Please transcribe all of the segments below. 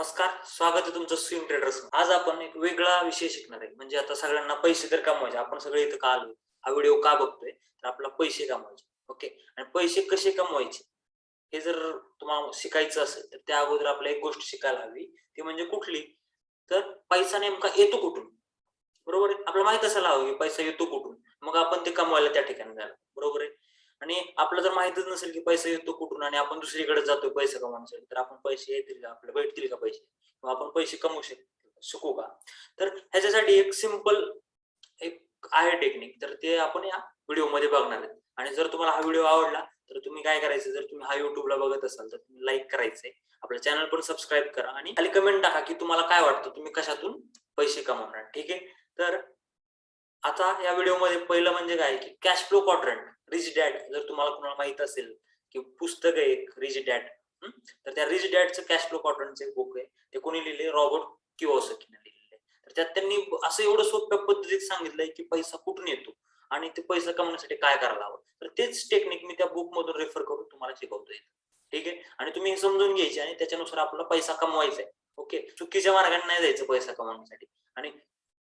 नमस्कार, स्वागत आहे तुमचं स्विंग ट्रेडर्स. आज आपण एक वेगळा विषय शिकणार आहे. म्हणजे आता सगळ्यांना पैसे तर कमवायचे. आपण सगळे इथं का आलोय? हा व्हिडिओ का बघतोय? तर आपल्याला पैसे कमवायचे. ओके. आणि पैसे कसे कमवायचे? हे जर तुम्हाला शिकायचं असेल, तर त्या अगोदर आपल्याला एक गोष्ट शिकायला हवी. ती म्हणजे कुठली? तर पैसा नेमका येतो कुठून? बरोबर आहे. आपल्याला माहीत असायला हवं, की पैसा येतो कुठून? मग आपण ते कमवायला त्या ठिकाणी जाणार. बरोबर आहे. आणि आपल्याला जर माहीतच नसेल, की पैसा येतो कुठून आणि आपण दुसरीकडे जातोय पैसा कमवण्यासाठी, तर आपण पैसे येतील का? आपल्याला भेटतील का पैसे? किंवा आपण पैसे कमवू शकू का? तर ह्याच्यासाठी एक सिंपल एक आहे टेक्निक. तर ते आपण या व्हिडिओमध्ये बघणार आहेत. आणि जर तुम्हाला हा व्हिडिओ आवडला, तर तुम्ही काय करायचं, जर तुम्ही हा YouTubeला बघत असाल, तर तुम्ही लाईक करायचंय. आपलं चॅनल पण सबस्क्राईब करा आणि खाली कमेंट टाका, की तुम्हाला काय वाटतं, तुम्ही कशातून पैसे कमवणार. ठीक आहे? तर आता या व्हिडिओमध्ये पहिलं म्हणजे काय, की cash flow quadrant, rich dad. जर तुम्हाला कुणाला माहीत असेल, की पुस्तक आहे एक रिच डॅड. तर त्या रिच डॅडचं कॅश फ्लो क्वाड्रंटचं एक बुक आहे. ते कोणी लिहिलंय? रॉबर्ट किओसाकीने लिहिलेलं आहे. तर त्यात त्यांनी असं एवढं सोप्या पद्धतीत सांगितलंय, की पैसा कुठून येतो आणि ते पैसा कमवण्यासाठी काय करायला हवं. तर तेच टेक्निक मी त्या बुकमधून रेफर करून तुम्हाला शिकवतोय. ठीक आहे? आणि तुम्ही हे समजून घ्यायचे आणि त्याच्यानुसार आपल्याला पैसा कमवायचा आहे. ओके. चुकीच्या मार्गाने नाही जायचं पैसा कमवण्यासाठी. आणि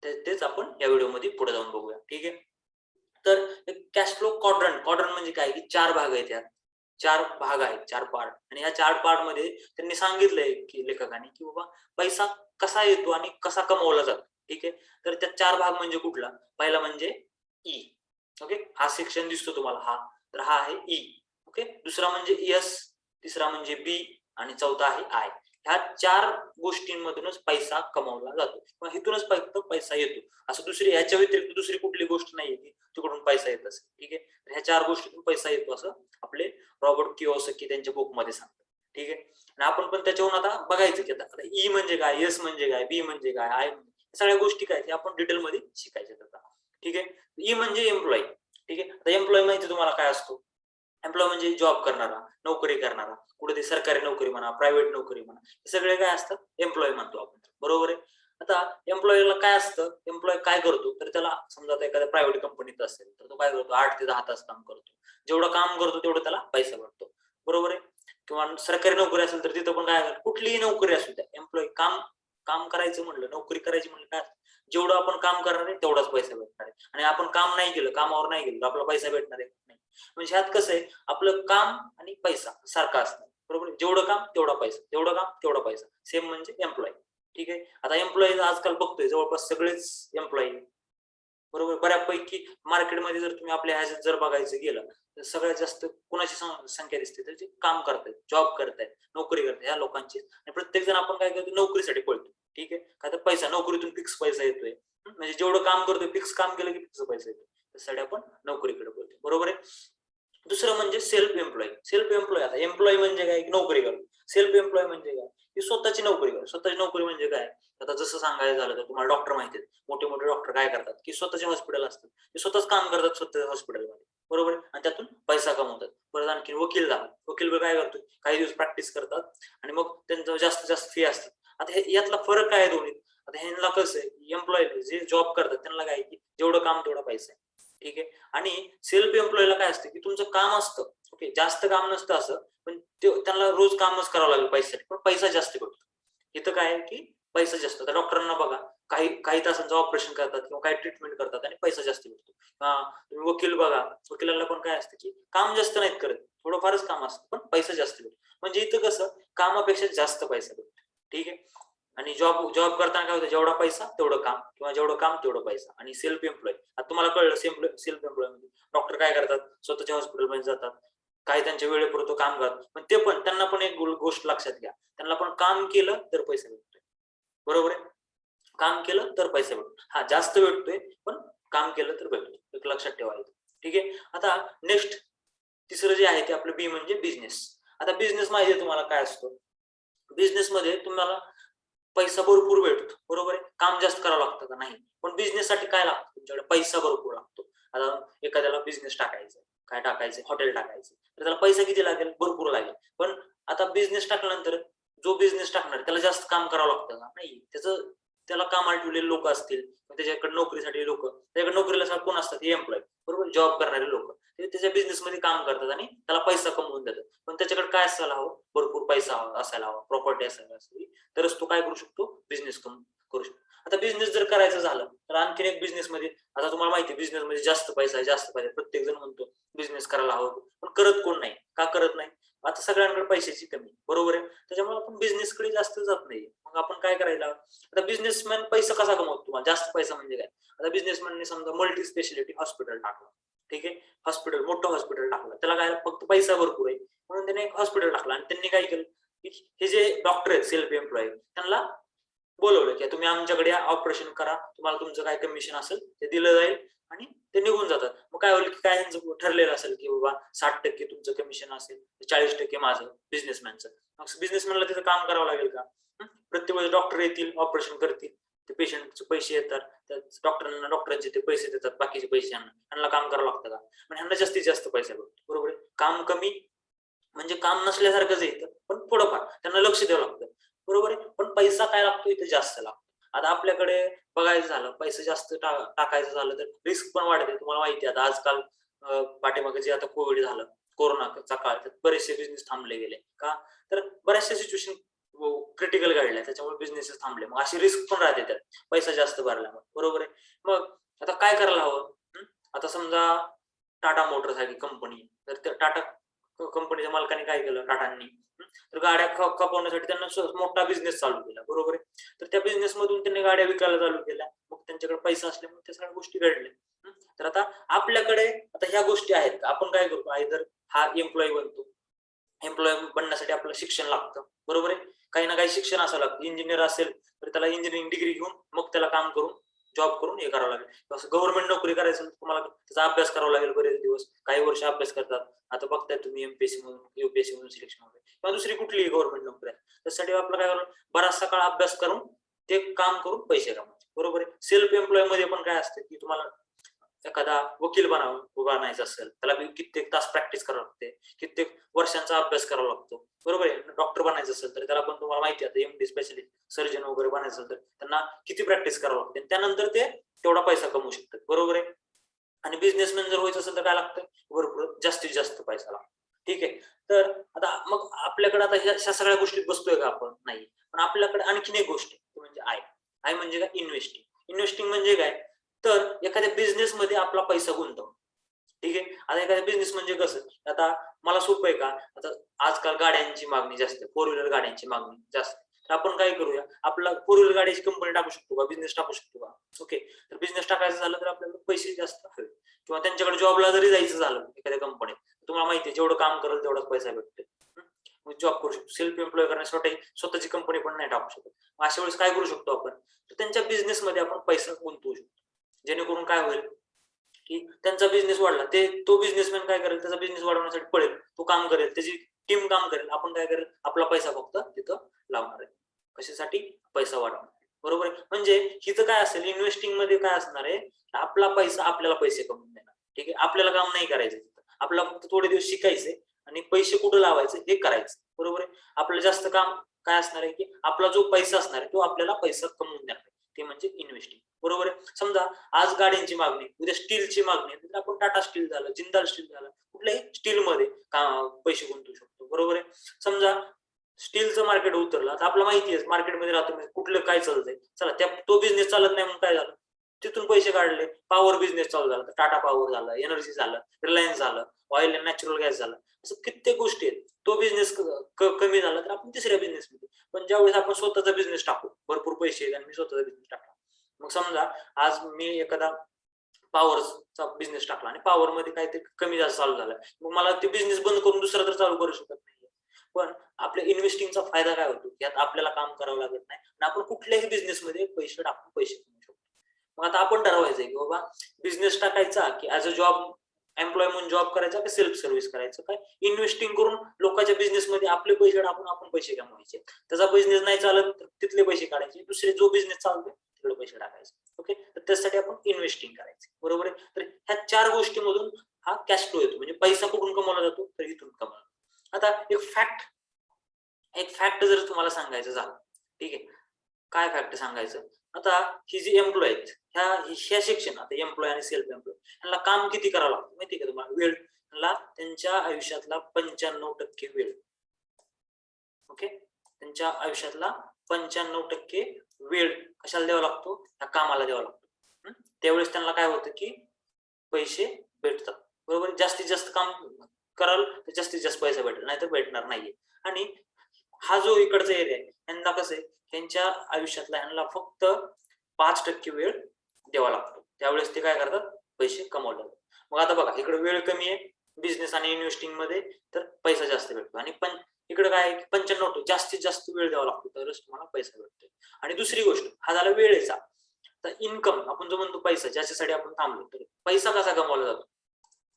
तेच आपण या व्हिडिओमध्ये पुढे जाऊन बघूया. ठीक आहे. तर कॅश फ्लो क्वाड्रंट, क्वाड्रंट म्हणजे काय, की 4 भाग आहेत यात. 4 भाग आहेत, 4 पार्ट. आणि ह्या 4 पार्टमध्ये त्यांनी सांगितलंय, की लेखकांनी, की बाबा पैसा कसा येतो आणि कसा कमवला जातो. ठीक आहे. तर त्यात 4 भाग म्हणजे कुठला? पहिला म्हणजे ई. ओके. हा सेक्शन दिसतो तुम्हाला हा. तर हा आहे ई. ओके. दुसरा म्हणजे एस, तिसरा म्हणजे बी आणि चौथा आहे आय. ह्या 4 गोष्टींमधूनच पैसा कमवला जातो. किंवा इथूनच फक्त पैसा येतो. असं दुसरी ह्याच्या व्यतिरिक्त दुसरी कुठली गोष्ट नाहीये, की तिकडून पैसा येत असेल. ठीक आहे. तर ह्या 4 गोष्टीतून पैसा येतो असं आपले रॉबर्ट किओसाकी त्यांच्या बुकमध्ये सांगतात. ठीक आहे. आणि आपण पण त्याच्यावरून आता बघायचं, की आता ई म्हणजे काय, एस म्हणजे काय, बी म्हणजे काय, आय म्हणजे या सगळ्या गोष्टी काय ते आपण डिटेलमध्ये शिकायच्यात आता. ठीक आहे. ई म्हणजे एम्प्लॉयी. ठीक आहे. आता एम्प्लॉयी माहिती तुम्हाला काय असतो? एम्प्लॉयी म्हणजे जॉब करणारा, नोकरी करणारा, कुठे ते सरकारी नोकरी म्हणा, प्रायव्हेट नोकरी म्हणा, हे सगळे काय असतात? एम्प्लॉयी म्हणतो आपण. बरोबर आहे. आता एम्प्लॉयीला काय असतं? एम्प्लॉयी काय करतो? तर त्याला समजा आता एखाद्या प्रायव्हेट कंपनीत असेल, तर तो काय करतो? 8 ते 10 तास काम करतो. जेवढं काम करतो तेवढं त्याला पैसा भेटतो. बरोबर आहे. किंवा सरकारी नोकरी असेल तर तिथं पण काय, कुठलीही नोकरी असू द्या, एम्प्लॉयी काम काम करायचं म्हणलं, नोकरी करायची म्हणलं काय, जेवढं आपण काम करणार आहे तेवढाच पैसा भेटणार आहे. आणि आपण काम नाही केलं, कामावर नाही गेलो, तर आपल्याला पैसा भेटणार आहे नाही. म्हणजे ह्यात कसं आहे, आपलं काम आणि पैसा सारखा असणार. बरोबर आहे. जेवढं काम तेवढा पैसा, तेवढं काम तेवढा पैसा. सेम म्हणजे एम्प्लॉयी. ठीक आहे. आता एम्प्लॉई आजकाल बघतोय जवळपास सगळेच एम्प्लॉयी. बरोबर. बऱ्यापैकी मार्केटमध्ये जर तुम्ही आपल्या ह्याच्यात जर बघायचं गेलं, तर सगळ्यात जास्त कुणाची संख्या दिसते, तर जे काम करतायत, जॉब करतायत, नोकरी करतायत ह्या लोकांची. आणि प्रत्येक जण आपण काय करतो, नोकरीसाठी पळतो. ठीक आहे. का तर पैसा, नोकरीतून फिक्स पैसा येतोय. म्हणजे जेवढं काम करतोय, फिक्स काम केलं की फिक्स पैसा येतो. त्यासाठी आपण नोकरीकडे पळतो. बरोबर आहे. दुसरं म्हणजे सेल्फ एम्प्लॉयी. सेल्फ एम्प्लॉयी, आता एम्प्लॉयी म्हणजे काय, नोकरी करतो. सेल्फ एम्प्लॉयी म्हणजे काय, की स्वतःची नोकरी करतो. स्वतःची नोकरी म्हणजे काय, आता जसं सांगायचं झालं तर तुम्हाला डॉक्टर माहिती आहेत. मोठे-मोठे डॉक्टर काय करतात, की स्वतःचे हॉस्पिटल असतात. ते स्वतःच काम करतात स्वतःच्या हॉस्पिटलमध्ये. बरोबर आहे. आणि त्यातून पैसा कमवतात. परत आणखी वकील झाला. वकील काय करतो, काही दिवस प्रॅक्टिस करतात आणि मग त्यांचं जास्तीत जास्त फी असते. आता हे यातला फरक काय आहे दोन्हीत? आता ह्यांना कसं आहे, एम्प्लॉयी जे जॉब करतात त्यांना काय आहे, की जेवढं काम तेवढा पैसा आहे. ठीक आहे. आणि सेल्फ एम्प्लॉयीला काय असतं, की तुमचं काम असतं. ओके. जास्त काम नसतं असं, पण त्यांना रोज कामच करावं लागेल पैशासाठी, पण पैसा जास्त भेटतो. इथं काय आहे, की पैसा जास्त. आता डॉक्टरांना बघा, काही काही तासांचं ऑपरेशन करतात किंवा काही ट्रीटमेंट करतात आणि पैसा जास्त भेटतो. तुम्ही वकील बघा, वकिलाला पण काय असतं, की काम जास्त नाहीत करत. थोडंफारच काम असतं, पण पैसा जास्त भेटतो. म्हणजे इथं कसं, कामापेक्षा जास्त पैसा भेटतो. ठीक आहे. आणि जॉब जॉब करताना काय होतं, जेवढा पैसा तेवढं काम किंवा जेवढं काम तेवढं पैसा. आणि सेल्फ एम्प्लॉयी, आता तुम्हाला कळलं सेल्फ एम्प्लॉयी म्हणजे डॉक्टर काय करतात, स्वतःच्या हॉस्पिटलमध्ये जातात. काही त्यांच्या वेळेपुरतं काम करतात. पण ते पण त्यांना पण एक गोष्ट लक्षात घ्या. त्यांना पण काम केलं तर पैसा भेटतोय. बरोबर आहे. काम केलं तर पैसा भेटतो. हां, जास्त भेटतोय, पण काम केलं तर भेटतो. एक लक्षात ठेवायचं. ठीक आहे. आता नेक्स्ट तिसरं जे आहे ते आपलं बी म्हणजे बिझनेस. आता बिझनेस माहिती आहे तुम्हाला काय असतो? बिझनेसमध्ये तुम्हाला पैसा भरपूर भेटतो. बरोबर आहे. काम जास्त करावं लागतं का? नाही. पण बिझनेससाठी काय लागतं तुमच्याकडे? पैसा भरपूर लागतो. आता एखाद्याला बिझनेस टाकायचा आहे. काय टाकायचं? हॉटेल टाकायचं. तर त्याला पैसा किती लागेल? भरपूर लागेल. पण आता बिझनेस टाकल्यानंतर जो बिझनेस टाकणार आहे त्याला जास्त काम करावं लागतं का? नाही. त्याला कामाला ठेवलेले लोकं असतील, त्याच्याकडे नोकरीसाठी लोक, त्याच्याकडे नोकरीला कोण असतात, हे एम्प्लॉय, बरोबर, जॉब करणारे लोक, ते त्याच्या बिझनेसमध्ये काम करतात आणि त्याला पैसा कमवून देतात. पण त्याच्याकडे काय असायला हवं, भरपूर पैसा असायला हवा, प्रॉपर्टी असायला हवी, तरच तो काय करू शकतो, बिझनेस करू शकतो. आता बिझनेस जर करायचं झालं तर आणखीन एक बिझनेस मध्ये, आता तुम्हाला माहिती आहे बिझनेस मध्ये जास्त पैसा आहे, जास्त पैसा, प्रत्येक जण म्हणतो बिझनेस करायला हवं, पण करत कोण नाही, का करत नाही, आता सगळ्यांकडे पैशाची कमी, बरोबर आहे, त्याच्यामुळे आपण बिझनेस कडे जास्त जात नाही. मग आपण काय करायला, आता बिझनेसमॅन पैसा कसा कमवतो, तुम्हाला जास्त पैसा म्हणजे काय, आता बिझनेसमॅनने समजा मल्टी स्पेशालिटी हॉस्पिटल टाकलं, ठीक आहे, हॉस्पिटल, मोठं हॉस्पिटल टाकलं, त्याला काय फक्त पैसा भरपूर आहे म्हणून त्याने एक हॉस्पिटल टाकलं, आणि त्यांनी काय केलं की हे जे डॉक्टर आहेत सेल्फ एम्प्लॉय, त्यांना बोलवलं की तुम्ही आमच्याकडे ऑपरेशन करा, तुम्हाला तुमचं काय कमिशन असेल ते दिलं जाईल, आणि ते निघून जातात. मग काय होईल की काय यांचं ठरलेलं असेल की बाबा 60% तुमचं कमिशन असेल, 40% माझं बिझनेसमॅनचं. मग बिझनेसमॅनला तिथं काम करावं लागेल का, प्रत्येक वेळेस डॉक्टर येतील, ऑपरेशन करतील, ते पेशंटचे पैसे येतात, त्या डॉक्टरांना डॉक्टरांचे ते पैसे देतात, बाकीचे पैसे यांना काम करावं लागतं का, पण ह्यांना जास्तीत जास्त पैसा भेटतो, बरोबर आहे, काम कमी म्हणजे काम नसल्यासारखंच येतं, पण थोडंफार त्यांना लक्ष द्यावं लागतं, बरोबर आहे, पण पैसा काय लागतो इथे, जास्त लागतो. आता आपल्याकडे बघायचं झालं, पैसे जास्त टाकायचं झालं तर रिस्क पण वाढते, तुम्हाला माहिती आहे आता आजकाल पाठीमागे जे आता कोविड झालं, कोरोनाचा काळ, त्यात बरेचसे बिझनेस थांबले गेले का, तर बऱ्याचशा सिच्युएशन क्रिटिकल घडल्या, त्याच्यामुळे बिझनेसेस थांबले, मग अशी रिस्क पण राहते त्यात, पैसा जास्त भरल्यामुळे, बरोबर आहे. मग आता काय करायला हवं, आता समजा टाटा मोटर्स आहे कंपनी, तर त्या टाटा कंपनीच्या मालकाने काय केलं, टाटांनी तर गाड्या खपवण्यासाठी त्यांना मोठा बिझनेस चालू केला, बरोबर आहे, तर त्या बिझनेस मधून त्यांनी गाड्या विकायला चालू केल्या, मग त्यांच्याकडे पैसा असल्यामुळे त्या सगळ्या गोष्टी घडल्या. तर आता आपल्याकडे आता ह्या गोष्टी आहेत, आपण काय करतो, आयदर हा एम्प्लॉय बनतो, एम्प्लॉय बनण्यासाठी आपल्याला शिक्षण लागतं, बरोबर आहे, काही ना काही शिक्षण असावं लागतं, इंजिनियर असेल तर त्याला इंजिनिअरिंग डिग्री घेऊन मग त्याला काम करून, जॉब करून हे करावं लागेल. असं गव्हर्नमेंट नोकरी करायचं तुम्हाला त्याचा अभ्यास करावा लागेल, बरेच दिवस, काही वर्ष अभ्यास करतात, आता बघताय तुम्ही एमपीएससी मधून, युपीएससी मधून सिलेक्शन होते किंवा दुसरी कुठलीही गव्हर्नमेंट नोकरी आहे, त्यासाठी आपल्याला काय करावं, बराचसा काळ अभ्यास करून ते काम करून पैसे कमवायचे, बरोबर आहे. सेल्फ एम्प्लॉय मध्ये पण काय असतं की तुम्हाला एखादा वकील बनायचं असेल, त्याला कित्येक तास प्रॅक्टिस करावं लागते, कित्येक वर्षांचा अभ्यास करावा लागतो, बरोबर आहे. डॉक्टर बनायचं असेल तर त्याला पण तुम्हाला माहिती आहे, एमडी स्पेशलिस्ट सर्जन वगैरे बनायचं असेल तर त्यांना किती प्रॅक्टिस करावं लागते, त्यानंतर ते तेवढा पैसा कमवू शकतात, बरोबर आहे. आणि बिझनेसमॅन जर व्हायचं असेल तर काय लागतं, भरपूर जास्तीत जास्त पैसा लागतो, ठीक आहे. तर आता मग आपल्याकडे आता ह्या सगळ्या गोष्टीत बसतोय का आपण, नाही, पण आपल्याकडे आणखीन एक गोष्ट आहे, म्हणजे आय म्हणजे काय, इन्व्हेस्टिंग. इन्व्हेस्टिंग म्हणजे काय, तर एखाद्या बिझनेस मध्ये आपला पैसा गुंतवणं, ठीक आहे. आता एखाद्या बिझनेस म्हणजे कसं, आता मला सोपं आहे का, आता आजकाल गाड्यांची मागणी जास्त आहे, फोर व्हीलर गाड्यांची मागणी जास्त, तर आपण काय करूया, आपला फोर व्हीलर गाडीची कंपनी टाकू शकतो का, बिझनेस टाकू शकतो का, ओके. तर बिझनेस टाकायचं झालं तर आपल्याला पैसे जास्त हवे, किंवा त्यांच्याकडे जॉबला जरी जायचं झालं एखाद्या कंपनीत, तुम्हाला माहिती आहे जेवढं काम करेल तेवढाच पैसा भेटतो, जॉब करू शकतो, सेल्फ एम्प्लॉय करण्यासाठी स्वतःची कंपनी पण नाही टाकू शकत. मग अशा वेळेस काय करू शकतो आपण, तर त्यांच्या बिझनेसमध्ये आपण पैसा गुंतवू शकतो, जेणेकरून काय होईल की त्यांचा बिझनेस वाढला, ते तो बिझनेसमॅन काय करेल, त्याचा बिझनेस वाढवण्यासाठी पळेल, तो काम करेल, त्याची टीम काम करेल, आपण काय करेल, आपला पैसा फक्त तिथं लावणार आहे, कशासाठी, पैसा वाढवणार, बरोबर आहे. म्हणजे हिथं काय असेल, इन्व्हेस्टिंग मध्ये काय असणार आहे, आपला पैसा आपल्याला पैसे कमवून देणार, ठीक आहे, आपल्याला काम नाही करायचं तिथं, आपल्याला फक्त थोडे दिवस शिकायचे आणि पैसे कुठं लावायचे हे करायचं, बरोबर आहे. आपलं जास्त काम काय असणार आहे की आपला जो पैसा असणार आहे तो आपल्याला पैसा कमवून देणार आहे, ते म्हणजे इन्व्हेस्टिंग, बरोबर आहे. समजा आज गाड्यांची मागणी, उद्या स्टीलची मागणी, तर आपण टाटा स्टील झालं, जिंदाल स्टील झालं, कुठल्याही स्टील मध्ये पैसे गुंतवू शकतो, बरोबर आहे. समजा स्टीलचं मार्केट उतरलं, आता आपल्याला माहिती आहे मार्केटमध्ये राहतो कुठलं काय चालतंय, चला त्या तो बिझनेस चालत नाही म्हणून काय झालं, तिथून पैसे काढले, पॉवर बिझनेस चालू झाला, टाटा पॉवर झालं, एनर्जी झालं, रिलायन्स झालं, ऑइल अँड नॅचरल गॅस झालं, असं कित्येक गोष्टी आहेत. तो बिझनेस कमी झाला तर आपण तिसऱ्या बिझनेस मध्ये, पण ज्यावेळेस आपण स्वतःचा बिझनेस टाकू, भरपूर पैसे आहेत आणि मी स्वतःचा बिझनेस टाकला, मग समजा आज मी एखादा पॉवरचा बिझनेस टाकला आणि पॉवर मध्ये काहीतरी कमी जास्त चालू झालं, मग मला ते बिझनेस बंद करून दुसरा तर चालू करू शकत नाही, पण आपल्या इन्व्हेस्टिंगचा फायदा काय होतो, यात आपल्याला काम करावं लागत नाही आणि आपण कुठल्याही बिझनेस मध्ये पैसे टाकून पैसे कमवू शकतो. मग आता आपण ठरवायचंय की बाबा बिझनेस टाकायचा की ऍज अ जॉब, एम्प्लॉय म्हणून जॉब करायचा की सेल्फ सर्व्हिस करायचं, काय इन्व्हेस्टिंग करून लोकांच्या बिझनेस मध्ये आपले पैसे टाकून आपण पैसे कमवायचे, त्याचा बिझनेस नाही चालत तर तिथले पैसे काढायचे, दुसरे जो बिझनेस चालतोय तिकडे पैसे टाकायचे, ओके. तर त्यासाठी आपण इन्व्हेस्टिंग करायचं, बरोबर आहे. तर ह्या चार गोष्टीमधून हा कॅश फ्लो येतो, म्हणजे पैसा कुठून कमवला जातो, तर इथून कमवला. आता एक फॅक्ट जर तुम्हाला सांगायचं झालं, ठीक आहे, काय फॅक्ट सांगायचं, आता ही जी एम्प्लॉय आहेत ह्या सेक्शन, आता एम्प्लॉय आणि सेल्फ एम्प्लॉय यांना काम किती करावं लागतं माहिती का तुम्हाला? वेळ ला त्यांच्या आयुष्यातला 95% वेळ, ओके, त्यांच्या आयुष्यातला 95% वेळ कशाला द्यावा लागतो? त्या कामाला द्यावा लागतो. त्यावेळेस त्यांना काय होतं की पैसे भेटतात, बरोबर? जास्तीत जास्त काम कराल तर जास्तीत जास्त पैसा भेटेल, नाहीतर भेटणार नाहीये. आणि हा जो इकडचा एरिया आहे यांना कसं आहे, त्यांच्या आयुष्यातला यांना फक्त 5% वेळ द्यावा लागतो. त्यावेळेस ते काय करतात? पैसे कमवतात. मग आता बघा, इकडे वेळ कमी आहे बिझनेस आणि इन्व्हेस्टिंग मध्ये, तर पैसा जास्त भेटतो. आणि पण इकडे काय आहे, 95 जास्तीत जास्त वेळ द्यावा लागतो तरच तुम्हाला पैसा भेटतो. आणि दुसरी गोष्ट, हा झाला वेळेचा. तर इन्कम आपण जो म्हणतो पैसा, ज्याच्यासाठी आपण थांबलो, तर पैसा कसा कमवला जातो?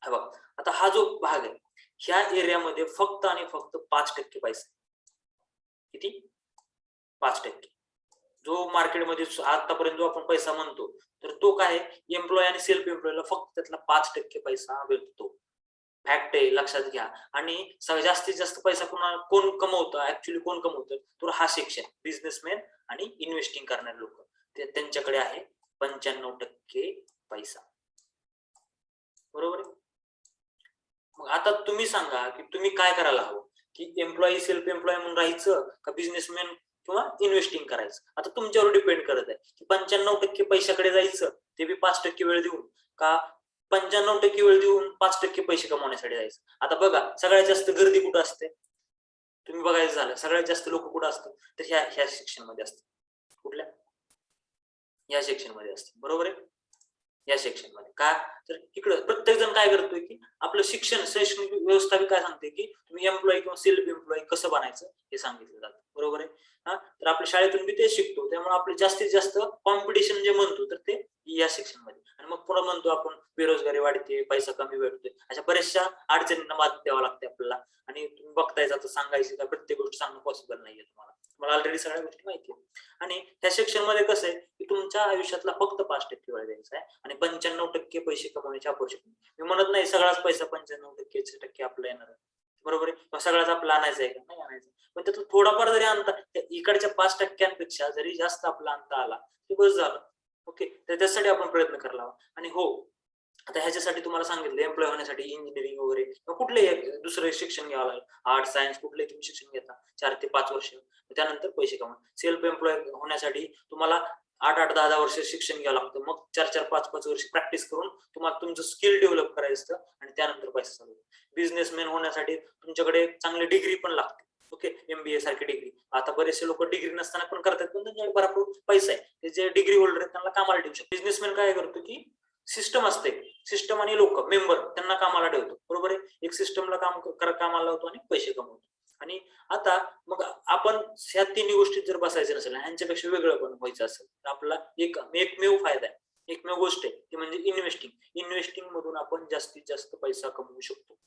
हा बघा, आता हा जो भाग आहे ह्या एरियामध्ये फक्त आणि फक्त 5% पैसा. किती? 5%. जो मार्केटमध्ये आतापर्यंत जो आपण पैसा म्हणतो, तर तो काय आहे, एम्प्लॉय आणि सेल्फ एम्प्लॉयला फक्त त्यातला 5% पैसा भेटतो. फॅक्ट आहे, लक्षात घ्या. आणि जास्तीत जास्त पैसा कोण कमवतं, ऍक्च्युली कोण कमवतं, तर हा सेक्शन बिझनेसमॅन आणि इन्व्हेस्टिंग करणारे लोक, त्यांच्याकडे आहे 95% पैसा, बरोबर आहे? मग आता तुम्ही सांगा की तुम्ही काय करायला हवं, की एम्प्लॉई सेल्फ एम्प्लॉय म्हणून राहायचं का बिझनेसमॅन किंवा इन्व्हेस्टिंग करायचं? आता तुमच्यावर डिपेंड करत आहे की 95% पैशाकडे जायचं, ते बी 5% वेळ देऊन, का 95% वेळ देऊन 5% पैसे कमवण्यासाठी जायचं. आता बघा, सगळ्यात जास्त गर्दी कुठं असते? तुम्ही बघायचं झालं, सगळ्यात जास्त लोक कुठं असतात? तर ह्या सेक्शन मध्ये असतात. कुठल्या? या सेक्शन मध्ये असतात, बरोबर आहे? या सेक्शन मध्ये का? तर इकडं प्रत्येक जण काय करतोय की आपलं शिक्षण, शैक्षणिक व्यवस्था बी काय सांगते की तुम्ही एम्प्लॉय किंवा सेल्फ एम्प्लॉय कसं बनायचं हे सांगितलं जातं, बरोबर आहे? हा, तर आपल्या शाळेतून बी ते शिकतो. त्यामुळे आपले जास्तीत जास्त कॉम्पिटिशन जे म्हणतो, तर ते या सेक्शन मध्ये. आणि मग पुन्हा म्हणतो आपण बेरोजगारी वाढते, पैसा कमी भेटतोय, अशा बऱ्याचशा अडचणींना मात द्यावं लागते आपल्याला. आणि तुम्ही बघतायच, आता सांगायचं का प्रत्येक गोष्ट सांगणं पॉसिबल नाहीये तुम्हाला ऑलरेडी सगळ्या गोष्टी माहिती आहे. आणि त्या सेक्शन मध्ये कसं आहे की तुमच्या आयुष्यातला फक्त 5% वेळ द्यायचा आहे आणि 95% पैसे कमवण्याची अपेक्षा. मी म्हणत नाही सगळाच पैसा 95% आपला येणार आहे, बरोबर आहे? मग सगळाच आपला आणायचा आहे का? नाही आणायचा. पण त्यातून थोडाफार जरी आणता, इकडच्या 5%पेक्षा जरी जास्त आपला आणता आला, ते बस झालं. ओके, तर त्यासाठी आपण प्रयत्न करायला हवा. आणि हो, आता ह्याच्यासाठी तुम्हाला सांगितलं, एम्प्लॉय होण्यासाठी इंजिनिअरिंग वगैरे किंवा कुठलेही दुसरे शिक्षण घ्यावं लागेल. आर्ट, सायन्स कुठलेही तुम्ही शिक्षण घेता 4 ते 5 वर्ष, त्यानंतर पैसे कमवा. सेल्फ एम्प्लॉय होण्यासाठी तुम्हाला 8-8, 10-10 वर्ष शिक्षण घ्यावं लागतं. मग 4-4, 5-5 वर्ष प्रॅक्टिस करून तुम्हाला तुमचं स्किल डेव्हलप करायचं असतं आणि त्यानंतर पैसा चालू होतो. बिझनेसमॅन होण्यासाठी तुमच्याकडे चांगली डिग्री पण लागते. ओके, एमबीए सारखी डिग्री. आता बरेचसे लोक डिग्री नसताना पण करतात, पण त्यांच्याकडे भरपूर पैसा आहे. ते जे डिग्री होल्डर आहेत त्यांना कामाला ठेवू शकतो. बिझनेसमॅन काय करतो की सिस्टम असते, सिस्टम आणि लोक मेंबर त्यांना कामाला ठेवतो, बरोबर आहे? एक सिस्टमला कामाला लावतो आणि पैसे कमवतो. आणि आता मग आपण ह्या तिन्ही गोष्टीत जर बसायचं नसेल, ह्यांच्यापेक्षा वेगळं पण व्हायचं असेल, तर आपला एकमेव फायदा आहे, एकमेव गोष्ट आहे ती म्हणजे इन्व्हेस्टिंग. इन्व्हेस्टिंग मधून आपण जास्तीत जास्त पैसा कमवू शकतो.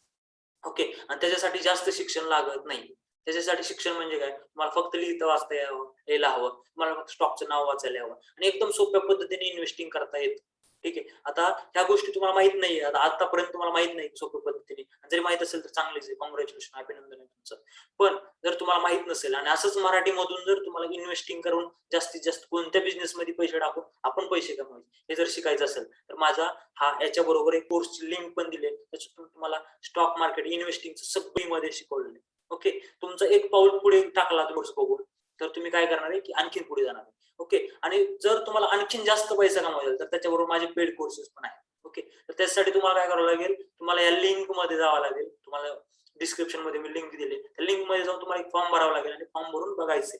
ओके, आणि त्याच्यासाठी जास्त शिक्षण लागत नाही. त्याच्यासाठी शिक्षण म्हणजे काय? तुम्हाला फक्त लिहिता वाचता यायला हवं, तुम्हाला फक्त स्टॉकचं नाव वाचायला यावं आणि एकदम सोप्या पद्धतीने इन्व्हेस्टिंग करता येतं. ठीक आहे. आता ह्या गोष्टी तुम्हाला माहित नाहीये, आता आतापर्यंत तुम्हाला माहित नाही सोप्या पद्धतीने. जरी माहित असेल तर चांगलीच आहे, कॉंग्रॅच्युलेशन, अभिनंदन आहे तुमचं. पण जर तुम्हाला माहित नसेल आणि असंच मराठीमधून जर तुम्हाला इन्व्हेस्टिंग करून जास्तीत जास्त कोणत्या बिझनेसमध्ये पैसे टाकून आपण पैसे कमवायचे हे जर शिकायचं असेल, तर माझा हा याच्याबरोबर एक कोर्सची लिंक पण दिली आहे. त्याच्यातून तुम्हाला स्टॉक मार्केट इन्व्हेस्टिंगचं सगळीमध्ये शिकवलेलं आहे. ओके, तुमचं एक पाऊल पुढे टाकला कोर्स बघून, तर तुम्ही काय करणार आहे की आणखीन पुढे जाणार आहे. ओके, आणि जर तुम्हाला आणखीन जास्त पैसा कमवायचा तर त्याच्याबरोबर माझे पेड कोर्सेस पण आहेत. ओके, तर त्यासाठी तुम्हाला काय करावं लागेल, तुम्हाला या लिंक मध्ये जावं लागेल. तुम्हाला डिस्क्रिप्शन मध्ये मी लिंक दिली, त्या लिंक मध्ये जाऊन तुम्हाला एक फॉर्म भरावा लागेल आणि फॉर्म भरून बघायचंय.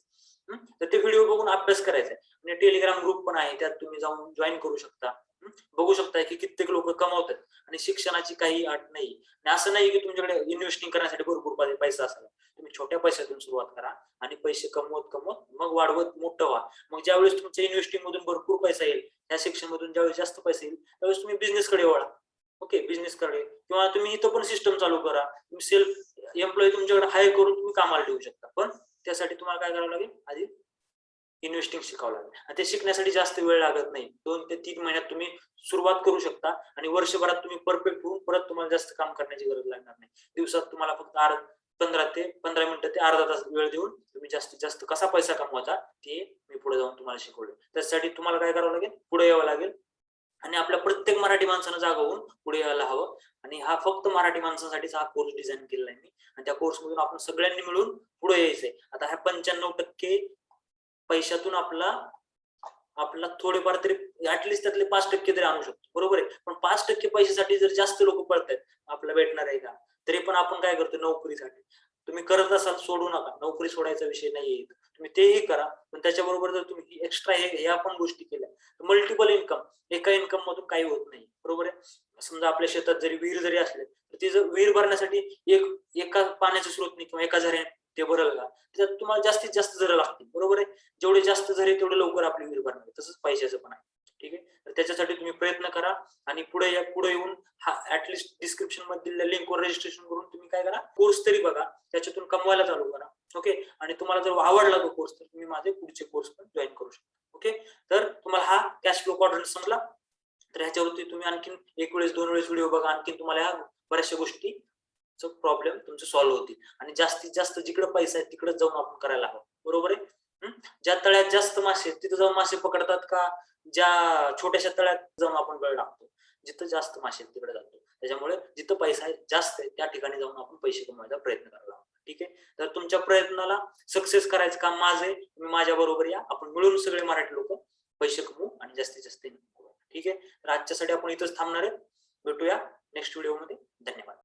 तर ते व्हिडिओ बघून अभ्यास करायचा आहे. आणि टेलिग्राम ग्रुप पण आहे, त्यात तुम्ही जाऊन जॉईन करू शकता. बघू शकता की कित्येक लोक कमवतात आणि शिक्षणाची काही अट नाही. आणि असं नाही की तुमच्याकडे इन्व्हेस्टिंग करण्यासाठी भरपूर पैसा असावा. तुम्ही छोट्या पैशातून सुरुवात करा आणि पैसे कमवत कमवत मग वाढवत मोठं व्हा. मग ज्यावेळेस तुमच्या इन्व्हेस्टिंग मधून भरपूर पैसा येईल, त्या सेक्शन मधून ज्यावेळेस जास्त पैसा येईल, त्यावेळेस तुम्ही बिझनेस कडे वळा. ओके, बिझनेस कडे, किंवा तुम्ही इथं पण सिस्टम चालू करा. तुम्ही सेल्फ एम्प्लॉय तुमच्याकडे हायर करून तुम्ही कामाला ठेवू शकता. पण त्यासाठी तुम्हाला काय करावं लागेल, आधी इन्व्हेस्टिंग शिकावं लागेल. आणि ते शिकण्यासाठी जास्त वेळ लागत नाही. 2 ते 3 महिन्यात तुम्ही सुरुवात करू शकता आणि वर्षभरात तुम्ही परफेक्ट होऊन परत तुम्हाला जास्त काम करण्याची गरज लागणार नाही. दिवसात तुम्हाला फक्त 15 मिनिटं ते अर्धा तास वेळ देऊन तुम्ही जास्तीत जास्त कसा पैसा कमवायचा ते मी पुढे जाऊन तुम्हाला शिकवलं. त्यासाठी तुम्हाला काय करावं लागेल, पुढे यावं लागेल आणि आपल्या प्रत्येक मराठी माणसानं जागा होऊन पुढे यायला हवं. आणि हा फक्त मराठी माणसांसाठीच हा कोर्स डिझाईन केलेला आहे मी. आणि त्या कोर्समधून आपण सगळ्यांनी मिळून पुढे यायचंय. आता ह्या 95% पैशातून आपला थोडेफार तरी ऍटलीस्ट त्यातले 5% तरी आणू शकतो, बरोबर आहे. पण 5% पैशासाठी जर जास्त लोक पळतायत, आपल्याला भेटणार आहे का? तरी पण आपण काय करतो नोकरीसाठी. तुम्ही करत असाल सोडू नका, नोकरी सोडायचा विषय नाहीये. तुम्ही तेही करा, पण त्याच्याबरोबर जर तुम्ही एक्स्ट्रा ह्या पण गोष्टी केल्या तर मल्टिपल इन्कम, एका इन्कम मधून काही होत नाही, बरोबर आहे. समजा आपल्या शेतात जरी विहीर जरी असले तर ते जर विहीर भरण्यासाठी एका पाण्याचे स्रोत नाही किंवा एका झऱ्याने ते भरल का, त्याच्यात तुम्हाला जास्तीत जास्त झरं लागतील, बरोबर आहे. जेवढे जास्त झरे तेवढे लवकर आपली विहीर भरणार. तसंच पैशाचं पण आहे, ठीक आहे. तर त्याच्यासाठी तुम्ही प्रयत्न करा आणि पुढे येऊन हा ऍटलिस्ट डिस्क्रिप्शन मध्ये दिलेल्या लिंकवर रजिस्ट्रेशन करून तुम्ही काय करा, कोर्स तरी बघा, त्याच्यातून कमवायला चालू करा. ओके. आणि तुम्हाला जर आवडला तो कोर्स तर तुम्ही माझे पुढचे कोर्स पण जॉईन करू शकता. ओके. तर तुम्हाला हा कॅश फ्लो क्वाड्रंट समजला. तर ह्याच्यावरती तुम्ही आणखीन एक वेळेस 2 वेळेस व्हिडिओ बघा, आणखीन तुम्हाला ह्या बऱ्याचशा गोष्टी प्रॉब्लेम तुमचे सॉल्व्ह होतील. आणि जास्तीत जास्त जिकडे पैसा आहे तिकडे जाऊन आपण करायला हवं, बरोबर आहे. ज्या तळ्यात जास्त मासे आहेत तिथे जाऊन मासे पकडतात का ज्या छोट्याशा तळ्यात जाऊन आपण वेळ लागतो? जिथं जास्त मासे आहेत तिकडे जातो. त्याच्यामुळे जिथं पैसा आहे जास्त आहे त्या ठिकाणी जाऊन आपण पैसे कमवायचा प्रयत्न करायला हवा, ठीक आहे. तर तुमच्या प्रयत्नाला सक्सेस करायचं काम माझं आहे. तुम्ही माझ्या बरोबर या, आपण मिळून सगळे मराठी लोक पैसे कमवू आणि जास्तीत जास्त इन्कम करू, ठीक आहे. तर आजच्यासाठी आपण इथंच थांबणार आहे. भेटूया नेक्स्ट व्हिडिओ मध्ये.